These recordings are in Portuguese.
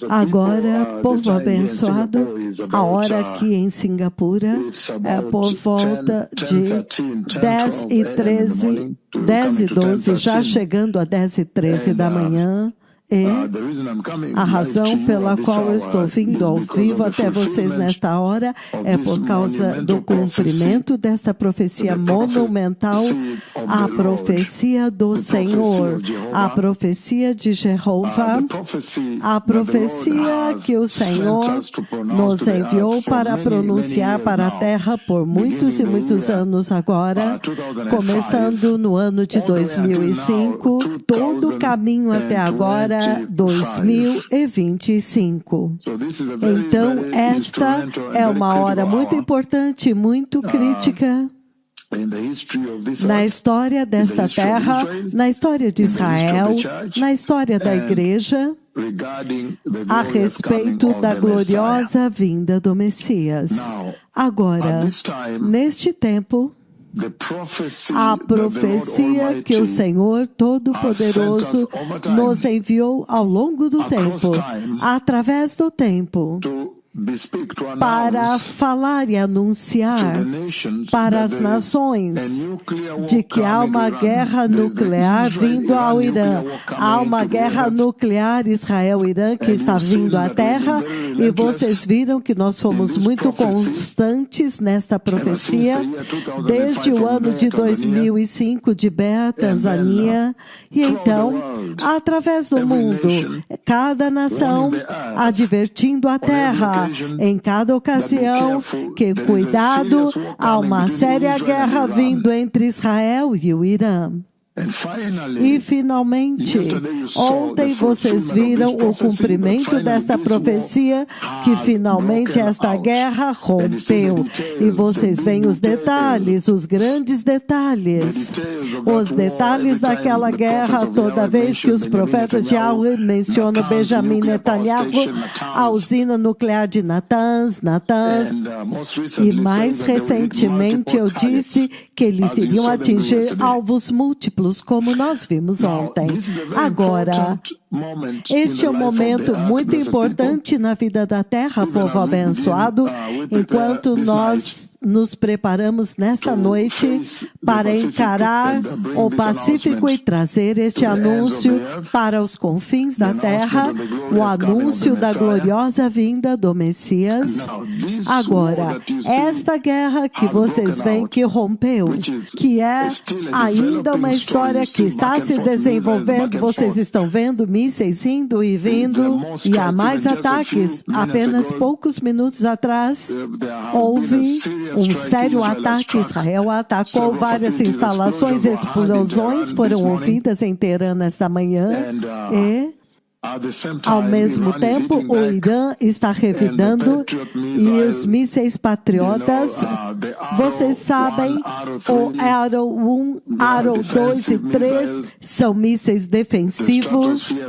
Agora, povo abençoado, a hora aqui em Singapura é por volta de 10h13, 10h12, já chegando a 10h13 da manhã. E a razão pela qual eu estou vindo ao vivo até vocês nesta hora é por causa do cumprimento desta profecia monumental, a profecia do Senhor, a profecia de Jeová, a profecia que o Senhor nos enviou para pronunciar para a terra por muitos e muitos anos agora, começando no ano de 2005, todo o caminho até agora, 2025. Então, esta é uma hora muito importante, muito crítica na história desta terra, na história de Israel, na história da igreja, a respeito da gloriosa vinda do Messias. Agora, neste tempo, a profecia que o Senhor Todo-Poderoso nos enviou ao longo do tempo, através do tempo, para falar e anunciar para as nações de que há uma guerra nuclear vindo ao Irã. Há uma guerra nuclear Israel-Irã que está vindo à terra, e vocês viram que nós fomos muito constantes nesta profecia desde o ano de 2005 de Beja, Tanzânia, e então, através do mundo, cada nação advertindo a terra em cada ocasião que, cuidado, há uma séria guerra vindo entre Israel e o Irã. E, finalmente, ontem vocês viram o cumprimento desta profecia, que finalmente esta guerra rompeu. E vocês veem os detalhes, os grandes detalhes. Os detalhes daquela guerra, toda vez que os profetas de Yahweh mencionam Benjamin Netanyahu, a usina nuclear de Natanz. E mais recentemente eu disse que eles iriam atingir alvos múltiplos, como nós vimos ontem. Agora, este é um momento muito importante na vida da terra, povo abençoado, enquanto nós nos preparamos nesta noite para encarar o Pacífico e trazer este anúncio para os confins da terra, o anúncio da gloriosa vinda do Messias. Agora, esta guerra que vocês veem que rompeu, que é ainda uma história que está se desenvolvendo, vocês estão vendo mísseis indo e vindo, e há mais ataques. Apenas poucos minutos atrás, houve um sério ataque. Israel atacou várias instalações, explosões foram ouvidas em Teherã nesta manhã, e ao mesmo tempo, o Irã está revidando, e os mísseis patriotas, vocês sabem, o Arrow 1, Arrow 2 e 3 são mísseis defensivos,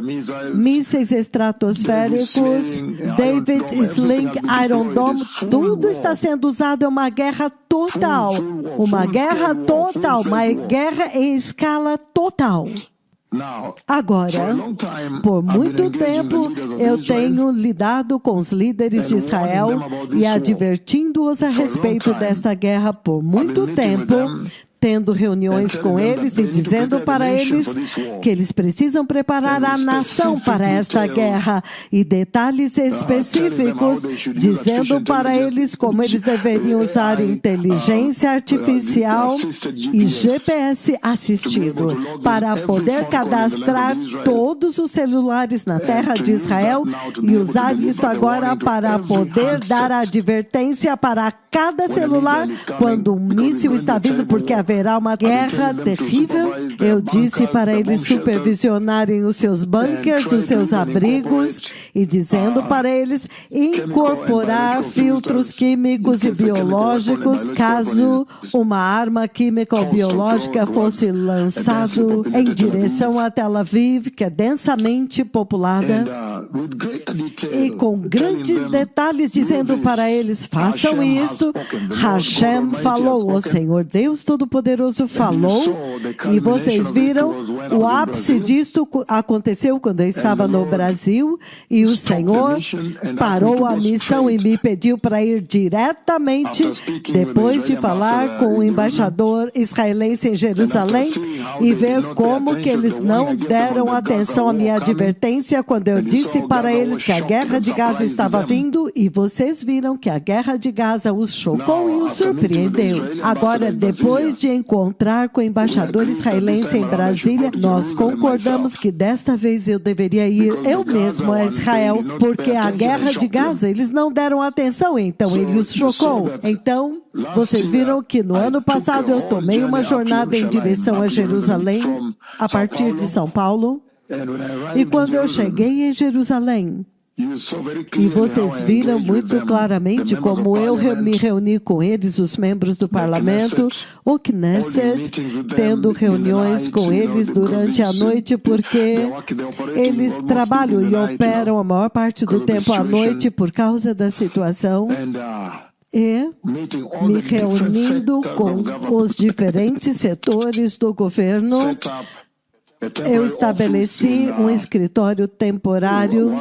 mísseis estratosféricos, David Sling, Iron Dome, tudo está sendo usado. É uma guerra total, uma guerra em escala total. Agora, por muito tempo, eu tenho lidado com os líderes de Israel e advertindo-os a respeito desta guerra por muito tempo, tendo reuniões com eles e dizendo para eles que eles precisam preparar a nação para esta guerra, e detalhes específicos, dizendo para eles como eles deveriam usar inteligência artificial e GPS assistido para poder cadastrar todos os celulares na terra de Israel e usar isto agora para poder dar advertência para cada celular quando um míssil está vindo, porque haverá uma guerra terrível. Eu disse para eles supervisionarem os seus bunkers, os seus abrigos, e dizendo para eles incorporar filtros químicos e biológicos caso uma arma química ou biológica fosse lançado em direção a Tel Aviv, que é densamente populada. e com grandes detalhes, dizendo para eles: façam isso. Hashem falou, o Senhor Deus Todo-Poderoso falou, e vocês viram, o ápice disto aconteceu quando eu estava no Brasil, e o Senhor parou a missão e me pediu para ir diretamente, depois de falar com o embaixador israelense em Jerusalém, e ver como que eles não deram atenção à minha advertência quando eu disse para eles que a guerra de Gaza estava vindo, e vocês viram que a guerra de Gaza os chocou e os surpreendeu. Agora, depois de encontrar com o embaixador israelense em Brasília, nós concordamos que desta vez eu deveria ir eu mesmo a Israel, porque a guerra de Gaza eles não deram atenção, então ele os chocou. Então, vocês viram que no ano passado eu tomei uma jornada em direção a Jerusalém, a partir de São Paulo, e quando eu cheguei em Jerusalém, e vocês viram muito claramente como eu me reuni com eles, os membros do parlamento, o Knesset, tendo reuniões com eles durante a noite, porque eles trabalham e operam a maior parte do tempo à noite por causa da situação. E me reunindo com os diferentes setores do governo, eu estabeleci um escritório temporário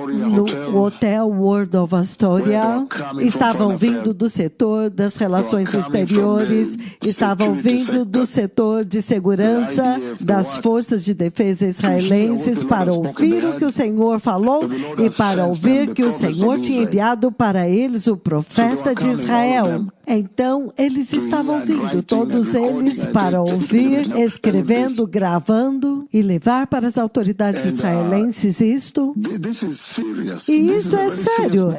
no Hotel World of Astoria. Estavam vindo do setor das relações exteriores, estavam vindo do setor de segurança das forças de defesa israelenses para ouvir o que o Senhor falou e para ouvir que o Senhor tinha enviado para eles o profeta de Israel. Então, eles estavam vindo, todos eles, para ouvir, escrevendo, gravando e levar para as autoridades israelenses isto. E isto é sério.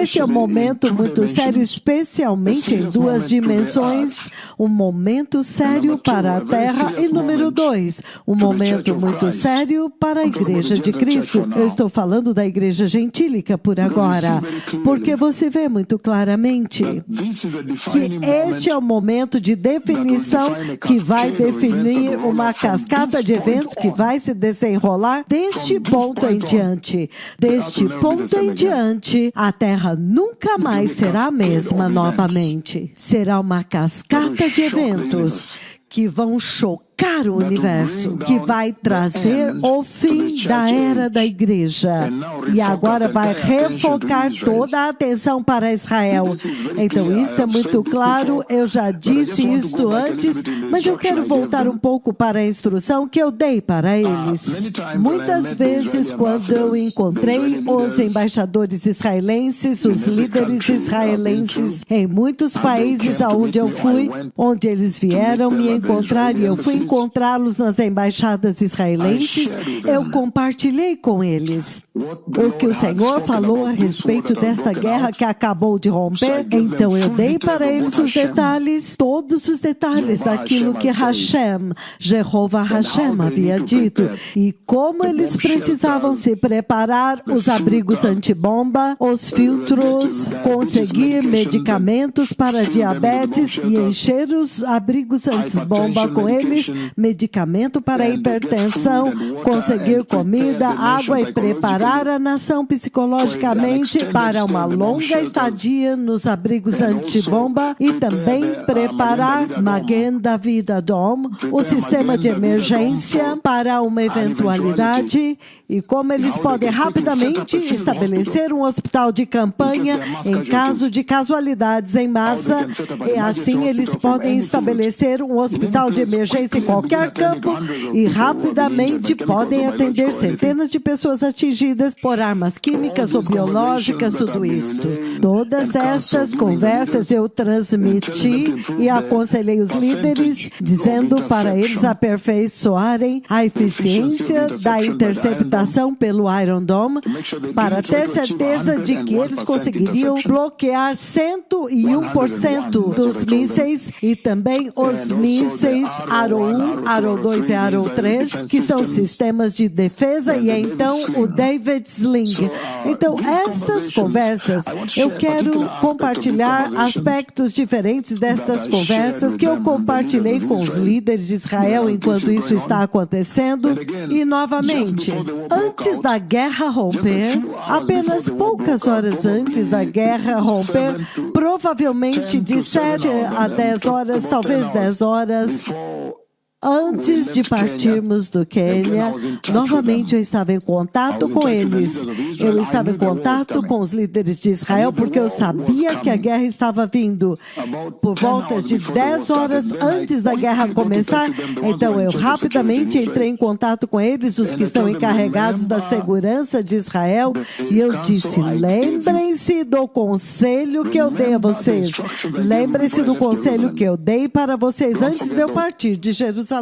Este é um momento muito sério, especialmente em duas dimensões. Um momento sério para a terra e, número 2, um momento muito sério para a Igreja de Cristo. Eu estou falando da Igreja Gentílica por agora, porque você vê muito claramente que este é o momento de definição que vai definir uma cascata de eventos que vai se desenrolar deste ponto em diante. Deste ponto em diante, a Terra nunca mais será a mesma novamente. Será uma cascata de eventos que vão chocar o universo, que vai trazer o fim da era da igreja. E agora vai refocar toda a atenção para Israel. Então, isso é muito claro, eu já disse isto antes, mas eu quero voltar um pouco para a instrução que eu dei para eles. Muitas vezes, quando eu encontrei os embaixadores israelenses, os líderes israelenses, em muitos países aonde eu fui, onde eles vieram me encontrar e eu fui encontrá-los nas embaixadas israelenses, eu compartilhei com eles o que o Senhor falou a respeito desta guerra que acabou de romper. Então eu dei para eles os detalhes, todos os detalhes daquilo que Hashem, Jehová Hashem havia dito, e como eles precisavam se preparar, os abrigos antibomba, os filtros, conseguir medicamentos para diabetes e encher os abrigos antibomba com eles, medicamento para hipertensão, conseguir comida, água e preparar a nação psicologicamente para uma longa estadia nos abrigos antibomba e também preparar Magen David Adom, o sistema de emergência para uma eventualidade, e como eles podem rapidamente estabelecer um hospital de campanha em caso de casualidades em massa, e assim eles podem estabelecer um hospital de emergência em qualquer campo e rapidamente podem atender centenas de pessoas atingidas por armas químicas ou biológicas, tudo isto. Todas estas conversas eu transmiti e aconselhei os líderes, dizendo para eles aperfeiçoarem a eficiência da interceptação pelo Iron Dome, para ter certeza de que eles conseguiriam bloquear 101% dos mísseis e também os mísseis Arrow 1, Arrow 2 e Arrow 3, que são sistemas de defesa, e então o David Sling. Então, estas conversas, eu quero compartilhar aspectos diferentes destas conversas que eu compartilhei com os líderes de Israel enquanto isso está acontecendo. E, novamente, antes da guerra romper, apenas poucas horas antes da guerra romper, provavelmente de 7 a 10 horas, talvez 10 horas, antes de partirmos do Quênia, novamente eu estava em contato com eles. Eu estava em contato com os líderes de Israel porque eu sabia que a guerra estava vindo. Por volta de 10 horas antes da guerra começar, então eu rapidamente entrei em contato com eles, os que estão encarregados da segurança de Israel, e eu disse: lembrem-se do conselho que eu dei a vocês. Lembrem-se do conselho que eu dei para vocês antes de eu partir de Jerusalém.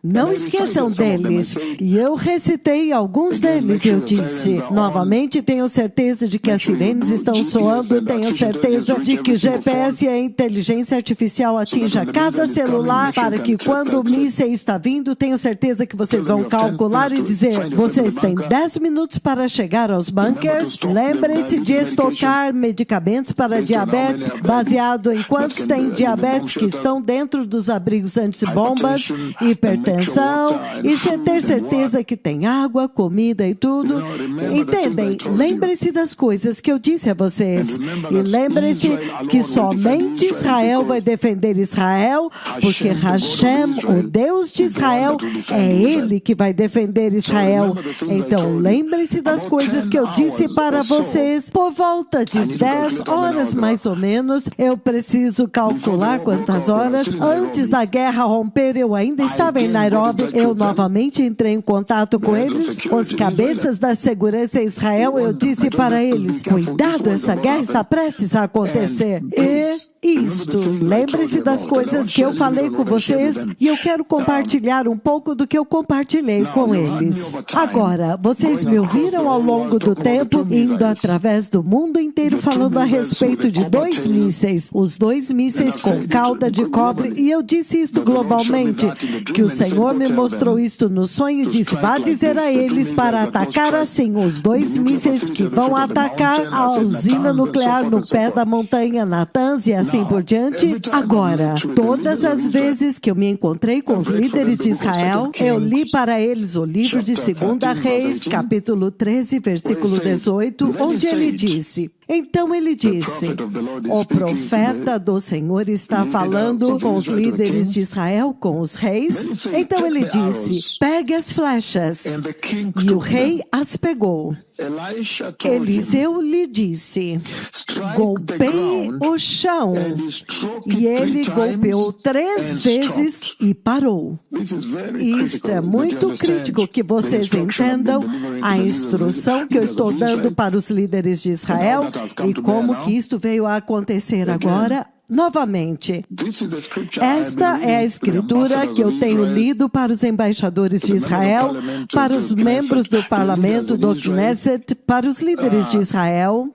Não esqueçam deles. E eu recitei alguns deles. Eu disse: novamente, tenho certeza de que as sirenes estão soando, tenho certeza de que GPS e a inteligência artificial atinja cada celular, para que quando o míssil está vindo, tenho certeza que vocês vão calcular e dizer: vocês têm 10 minutos para chegar aos bunkers. Lembrem-se de estocar medicamentos para diabetes, baseado em quantos têm diabetes que estão dentro dos abrigos antibombas, hipertensão, e você ter certeza que tem água, comida e tudo. Entendem? Lembre-se das coisas que eu disse a vocês. E lembre-se que somente Israel vai defender Israel, porque Hashem, o Deus de Israel, é Ele que vai defender Israel. Então, lembre-se das coisas que eu disse para vocês. Por volta de 10 horas, mais ou menos, eu preciso calcular quantas horas antes da guerra romper. Eu ainda estava em Nairobi, eu novamente entrei em contato com eles, os cabeças da segurança em Israel. Eu disse para eles: cuidado, essa guerra está prestes a acontecer. Lembre-se das coisas que eu falei com vocês, e eu quero compartilhar um pouco do que eu compartilhei com eles. Agora, vocês me ouviram ao longo do tempo, indo através do mundo inteiro, falando a respeito de 2 mísseis, os 2 mísseis com cauda de cobre, e eu disse isso globalmente, que o Senhor me mostrou isto no sonho e disse: vá dizer a eles para atacar assim os 2 mísseis que vão atacar a usina nuclear no pé da montanha Natanz e assim por diante. Agora, todas as vezes que eu me encontrei com os líderes de Israel, eu li para eles o livro de 2 Reis, capítulo 13, versículo 18, onde ele disse: então ele disse, o profeta do Senhor está falando com os líderes de Israel, com os reis. Então ele disse: pegue as flechas. E o rei as pegou. Eliseu lhe disse: golpeie o chão. E ele golpeou 3 vezes e parou. Isto é muito crítico que vocês entendam a instrução que eu estou dando para os líderes de Israel e como que isto veio a acontecer agora. Novamente, esta é a escritura que eu tenho lido para os embaixadores de Israel, para os membros do parlamento do Knesset, para os líderes de Israel.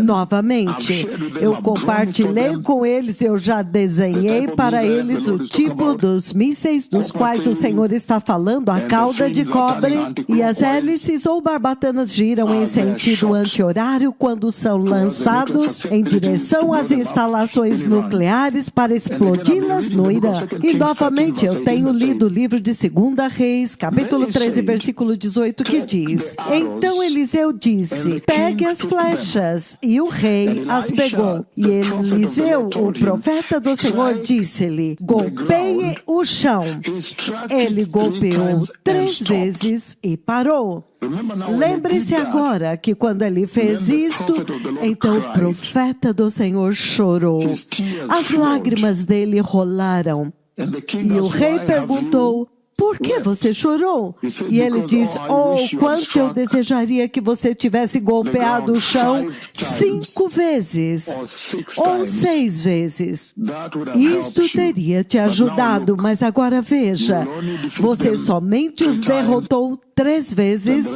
Novamente, eu compartilhei com eles, eu já desenhei para eles o tipo dos mísseis dos quais o Senhor está falando, a cauda de cobre, e as hélices ou barbatanas giram em sentido anti-horário quando são lançados em direção às instalações nucleares para explodi-las no Irã. E novamente eu tenho lido o livro de 2 Reis, capítulo 13, versículo 18, que diz: então Eliseu disse: pegue as flechas. E o rei as pegou. E Eliseu, o profeta do Senhor, disse-lhe: golpeie o chão. Ele golpeou 3 vezes e parou. Lembre-se agora que quando ele fez isto, então o profeta do Senhor chorou. As lágrimas dele rolaram. E o rei perguntou: por que você chorou? E ele diz, quanto eu desejaria que você tivesse golpeado o chão 5 vezes ou 6 vezes. Isto teria te ajudado, mas agora veja, você somente os derrotou 3 vezes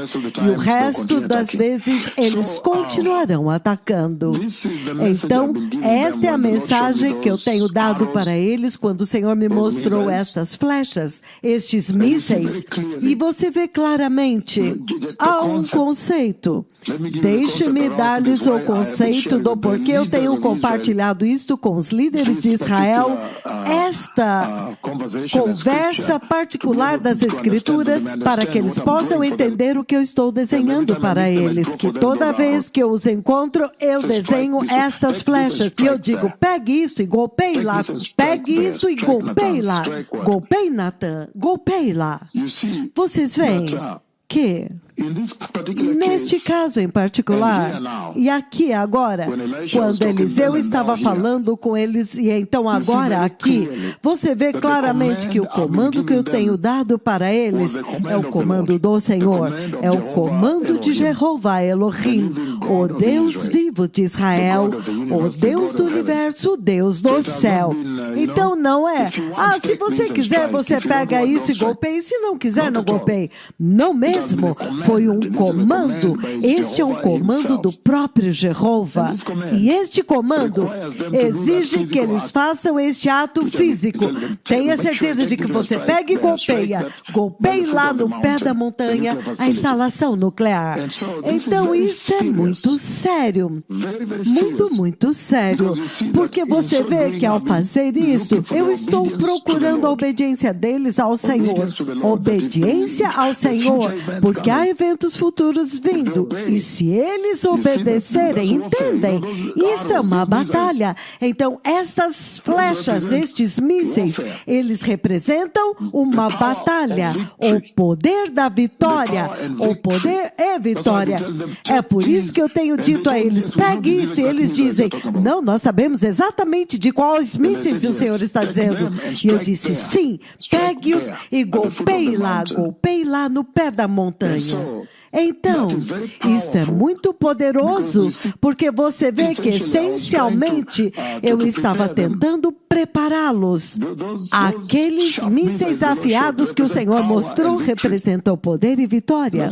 e o resto das vezes eles continuarão atacando. Então, esta é a mensagem que eu tenho dado para eles quando o Senhor me mostrou estas flechas, estes mísseis, e você vê claramente, há um conceito. Deixe-me dar-lhes o conceito do porquê eu tenho compartilhado isto com os líderes de Israel, esta conversa particular das Escrituras, para que eles possam entender o que eu estou desenhando para eles, que toda vez que eu os encontro, eu desenho estas flechas, e eu digo, pegue isso e golpeie lá, pegue isso e golpeie lá, golpeie Natan, golpeie lá. Vocês veem que neste caso em particular, e aqui agora, quando Eliseu estava falando com eles, e então agora aqui, você vê claramente que o comando que eu tenho dado para eles é o comando do Senhor, é o comando de Jeová Elohim, o Deus vivo de Israel, o Deus do universo, o Deus do céu. Então não é, se você quiser você pega isso e golpeia, e se não quiser não golpeie. Não mesmo, foi um comando. Este é um comando do próprio Jeová. E este comando exige que eles façam este ato físico. Tenha certeza de que você pega e golpeia. Golpeie lá no pé da montanha a instalação nuclear. Então isso é muito sério. Muito, muito sério. Porque você vê que ao fazer isso, eu estou procurando a obediência deles ao Senhor. Obediência ao Senhor. Porque há eventos futuros vindo, e se eles obedecerem, entendem, isso é uma batalha. Então, essas flechas, estes mísseis, eles representam uma batalha, o poder da vitória, o poder é vitória. É por isso que eu tenho dito a eles, pegue isso, e eles dizem, não, nós sabemos exatamente de quais mísseis o Senhor está dizendo. E eu disse, sim, pegue-os e golpeie lá no pé da montanha. Então, isto é muito poderoso, porque você vê que, essencialmente, eu estava tentando prepará-los. Aqueles mísseis afiados que o Senhor mostrou representam poder e vitória.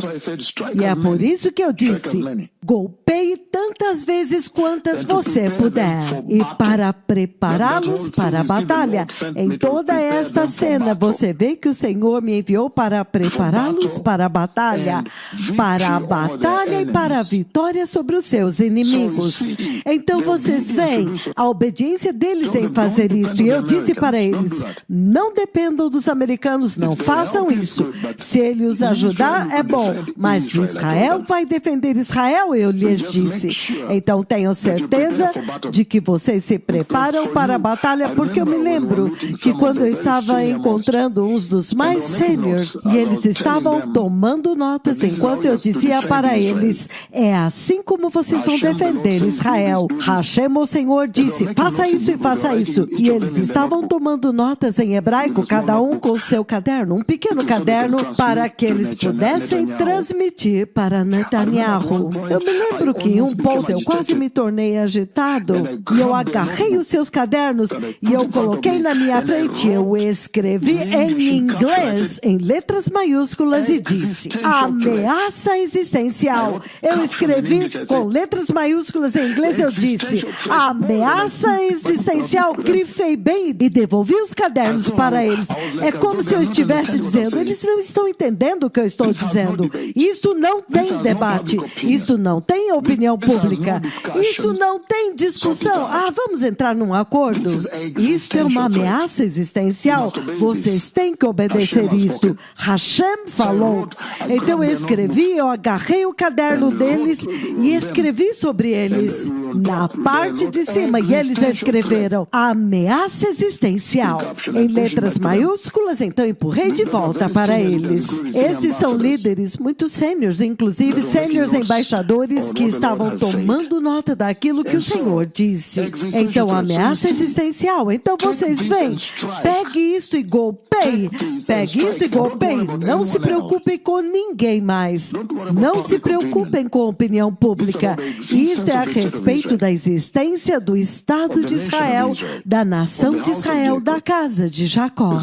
E é por isso que eu disse, golpeie tantas vezes quantas você puder. E para prepará-los para a batalha, em toda esta cena, você vê que o Senhor me enviou para prepará-los para a batalha e para a vitória sobre os seus inimigos. Então vocês veem a obediência deles em fazer isso. E eu disse para eles, não dependam dos americanos, não façam isso. Se ele os ajudar, é bom. Mas Israel vai defender Israel, eu lhes disse. Então tenham certeza de que vocês se preparam para a batalha, porque eu me lembro que quando eu estava encontrando uns dos mais sêniores, e eles estavam tomando notas enquanto eu dizia para eles, é assim como vocês vão defender Israel. Hashem, o Senhor, disse, faça isso e faça isso. E eles estavam tomando notas em hebraico, cada um com seu caderno, um pequeno caderno, para que eles pudessem transmitir para Netanyahu. Eu me lembro que em um ponto eu quase me tornei agitado, e eu agarrei os seus cadernos, e eu coloquei na minha frente, eu escrevi em inglês, em letras maiúsculas, e disse, ameaça existencial. Eu escrevi com letras maiúsculas em inglês, eu disse, ameaça existencial, grifei bem e devolvi os cadernos para eles. É como se eu estivesse dizendo, eles não estão entendendo o que eu estou dizendo. Isto não tem debate, isto não tem opinião pública, isto não tem discussão. Vamos entrar num acordo. Isto é uma ameaça existencial. Vocês têm que obedecer isto. Hashem falou. Então eu escrevi, eu agarrei o caderno deles e escrevi sobre eles. na parte de cima, e eles escreveram ameaça existencial em letras maiúsculas. Então empurrei de volta para eles. Esses são líderes muito sêniores, inclusive sêniores embaixadores que estavam tomando nota daquilo que o Senhor disse. Então ameaça existencial. Então vocês veem, pegue isso e golpeie. Pegue isso e golpeie. Não se preocupem com ninguém mais. Não se preocupem com a opinião pública. Isso é a respeito da existência do Estado de Israel, da nação de Israel, da casa de Jacó.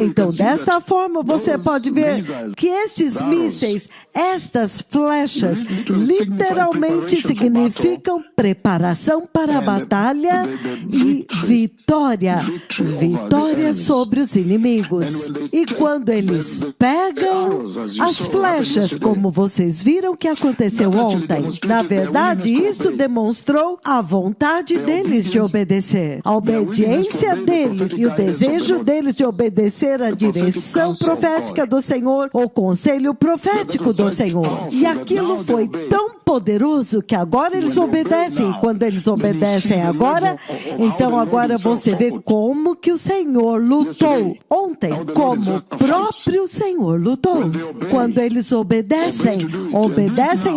Então, desta forma, você pode ver que estes mísseis, estas flechas, literalmente significam preparação para a batalha e vitória. Vitória sobre os inimigos. E quando eles pegam as flechas, como vocês viram que aconteceu ontem, na verdade, isso demonstrou a vontade deles de obedecer, a obediência deles e o desejo deles de obedecer à direção profética do Senhor, o conselho profético do Senhor. E aquilo foi tão poderoso que agora eles obedecem. E quando eles obedecem agora, então agora você vê como que o Senhor lutou ontem, como o próprio Senhor lutou. Quando eles obedecem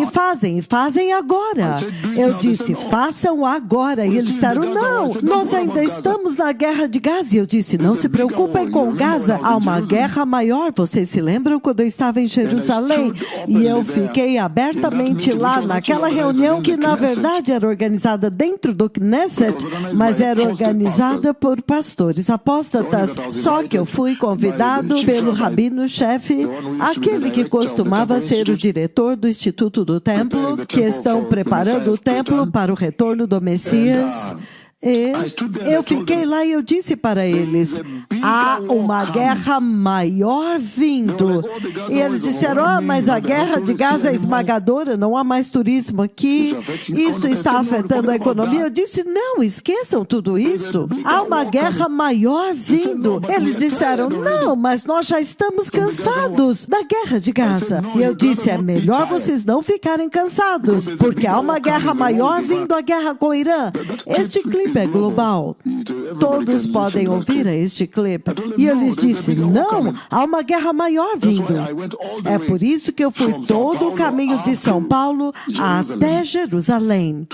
e fazem agora. Eu disse, façam agora. E eles disseram, não, nós ainda estamos na guerra de Gaza. E eu disse, não se preocupem com Gaza, há uma guerra maior. Vocês se lembram quando eu estava em Jerusalém? E eu fiquei abertamente lá naquela reunião que na verdade era organizada dentro do Knesset, mas era organizada por pastores apóstatas. Só que eu fui convidado pelo rabino-chefe, aquele que costumava ser o diretor do Instituto do Templo, que estão preparando o templo para o retorno do Messias. E eu fiquei lá e eu disse para eles, há uma guerra maior vindo. E eles disseram, mas a guerra de Gaza é esmagadora, não há mais turismo aqui, isso está afetando a economia. Eu disse, não, esqueçam tudo isso, há uma guerra maior vindo. Eles disseram, não, mas nós já estamos cansados da guerra de Gaza. E eu disse, é melhor vocês não ficarem cansados, porque há uma guerra maior vindo, a guerra com o Irã. Este clipe é global. Todos podem ouvir este clipe. E eu lhes disse, não, há uma guerra maior vindo. É por isso que eu fui todo o caminho de São Paulo até Jerusalém,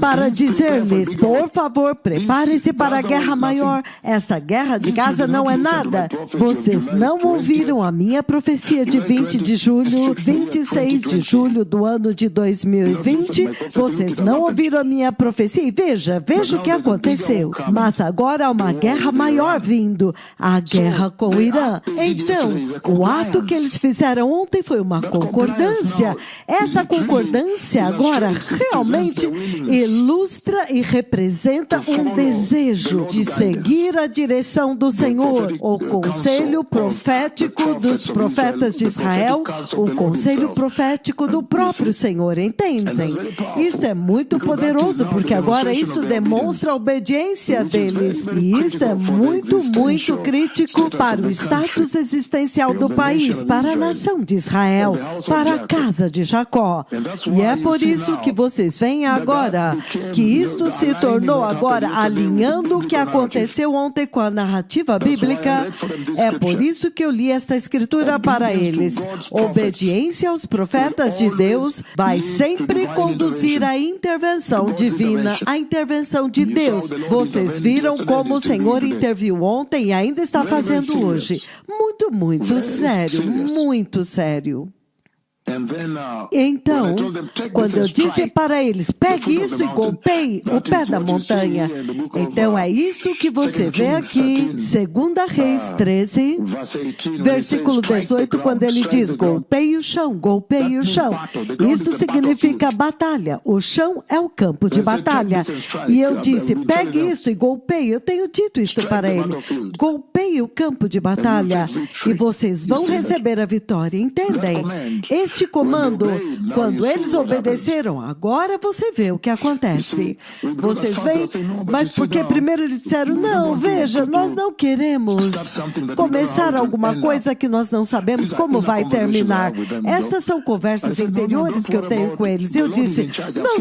para dizer-lhes, por favor, preparem-se para a guerra maior. Esta guerra de Gaza não é nada. Vocês não ouviram a minha profecia de 20 de julho, 26 de julho do ano de 2020. Vocês não ouviram a minha profecia. E veja o que aconteceu. Mas agora há uma guerra maior vindo, a guerra com o Irã. Então, o ato que eles fizeram ontem foi uma concordância. Esta concordância agora realmente ilustra e representa um desejo de seguir a direção do Senhor, o conselho profético dos profetas de Israel, o conselho profético do próprio Senhor, entendem? Isso é muito poderoso, porque agora isso demonstra a obediência deles. E isso é muito, muito crítico para o status existencial do país, para a nação de Israel, para a casa de Jacó. E é por isso que vocês veem agora que isto se tornou agora alinhando o que aconteceu ontem com a narrativa bíblica. É por isso que eu li esta escritura para eles. Obediência aos profetas de Deus vai sempre conduzir à intervenção divina, à intervenção de Deus. Vocês viram como o Senhor interviu ontem e ainda está fazendo hoje. Muito, muito sério, muito sério. Então, quando eu disse para eles, pegue isso e golpeie o pé da montanha. Então, é isso que você vê aqui, 2 Reis 13, versículo 18, quando ele diz, golpeie o chão, golpeie o chão. Isso significa batalha. O chão é o campo de batalha. E eu disse, pegue isso e golpeie. Eu tenho dito isto para ele. Golpeie o campo de batalha e vocês vão receber a vitória. Entendem? Este comando. Quando eles obedeceram, agora você vê o que acontece. Vocês veem? Mas porque primeiro eles disseram, não, veja, nós não queremos começar alguma coisa que nós não sabemos como vai terminar. Estas são conversas interiores que eu tenho com eles. Eu disse,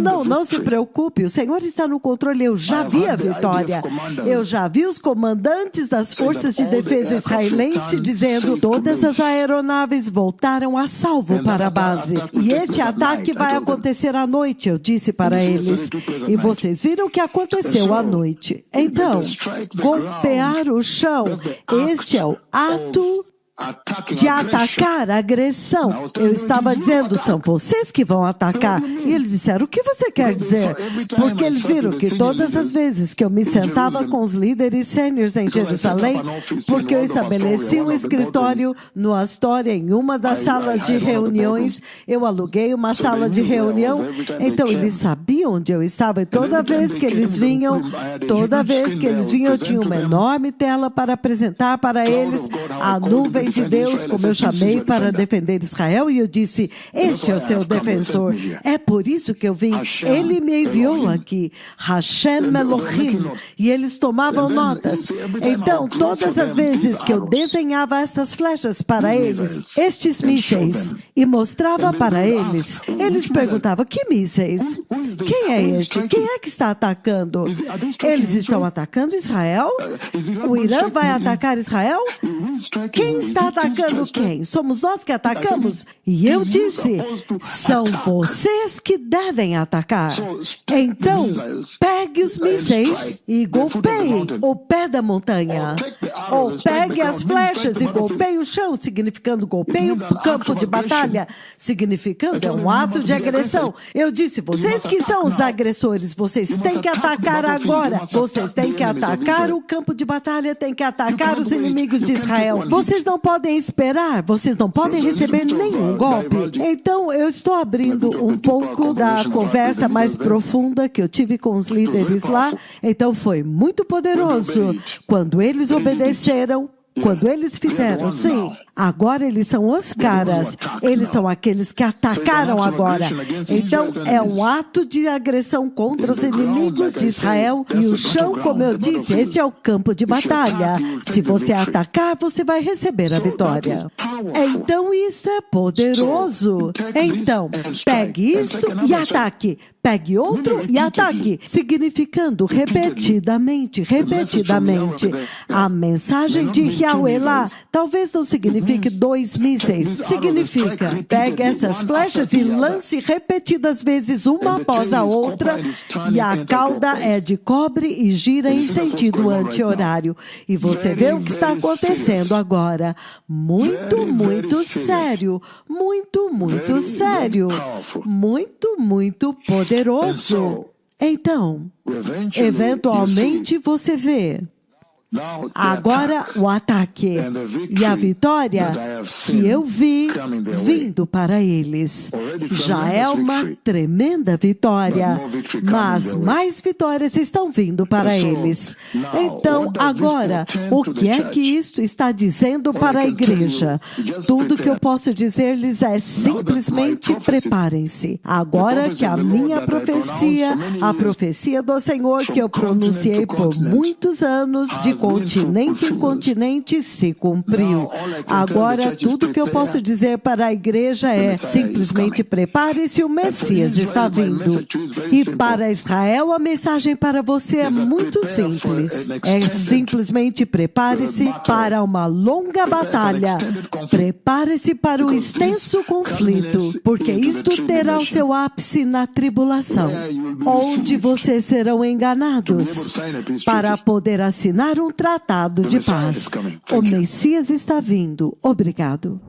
não se preocupe, o Senhor está no controle, eu já vi a vitória. Eu já vi os comandantes das forças de defesa israelense dizendo, todas as aeronaves voltaram a salvo para a base. E este ataque vai acontecer à noite, eu disse para eles. E vocês viram o que aconteceu à noite. Então, golpear o chão, este é o ato de atacar, agressão. Eu estava dizendo, são vocês que vão atacar. E eles disseram, o que você quer dizer? Porque eles viram que todas as vezes que eu me sentava com os líderes sêniores em Jerusalém, porque eu estabeleci um escritório no Astoria, em uma das salas de reuniões, eu aluguei uma sala de reunião, então eles sabiam onde eu estava, e toda vez que eles vinham, eu tinha uma enorme tela para apresentar para eles a nuvem de Deus, como eu chamei para defender Israel, e eu disse, este é o seu defensor. É por isso que eu vim. Ele me enviou aqui. Hashem Elohim. E eles tomavam notas. Então, todas as vezes que eu desenhava estas flechas para eles, estes mísseis, e mostrava para eles, eles perguntavam, que mísseis? Quem é este? Quem é que está atacando? Eles estão atacando Israel? O Irã vai atacar Israel? Quem está atacando quem? Somos nós que atacamos? E eu disse, são vocês que devem atacar. Então, pegue os mísseis e golpeie o pé da montanha. Ou pegue as flechas e golpeie o chão, significando golpeie o campo de batalha, significando é um ato de agressão. Eu disse, vocês que são os agressores, vocês têm que atacar agora. Vocês têm que atacar o campo de batalha, têm que atacar os inimigos de Israel. Vocês não podem esperar, vocês não podem receber nenhum golpe. Então, eu estou abrindo um pouco da conversa mais profunda que eu tive com os líderes lá. Então, foi muito poderoso. Quando eles obedeceram, quando eles fizeram, sim, agora eles são os caras, eles são aqueles que atacaram agora. Então, é um ato de agressão contra os inimigos de Israel, e o chão, como eu disse, este é o campo de batalha. Se você atacar, você vai receber a vitória. Então, isso é poderoso. Então, pegue isto e ataque. Pegue outro e ataque, significando repetidamente. A mensagem de Yahweh lá talvez não signifique 2 mísseis. Significa, pegue essas flechas e lance repetidas vezes uma após a outra, e a cauda é de cobre e gira em sentido anti-horário. E você vê o que está acontecendo agora. Muito sério. Muito sério. Muito poderoso. Então, eventualmente você vê agora o ataque e a vitória que eu vi vindo para eles. Já é uma tremenda vitória, mas mais vitórias estão vindo para eles. Então, agora, o que é que isto está dizendo para a igreja? Tudo que eu posso dizer-lhes é simplesmente preparem-se. Agora que a minha profecia, a profecia do Senhor que eu pronunciei por muitos anos, de continente em continente, se cumpriu. Agora, tudo que eu posso dizer para a igreja é simplesmente prepare-se, o Messias está vindo. E para Israel, a mensagem para você é muito simples. É simplesmente prepare-se para uma longa batalha. Prepare-se para um extenso conflito, porque isto terá o seu ápice na tribulação, onde vocês serão enganados para poder assinar um tratado de paz. O Messias está vindo. Obrigado.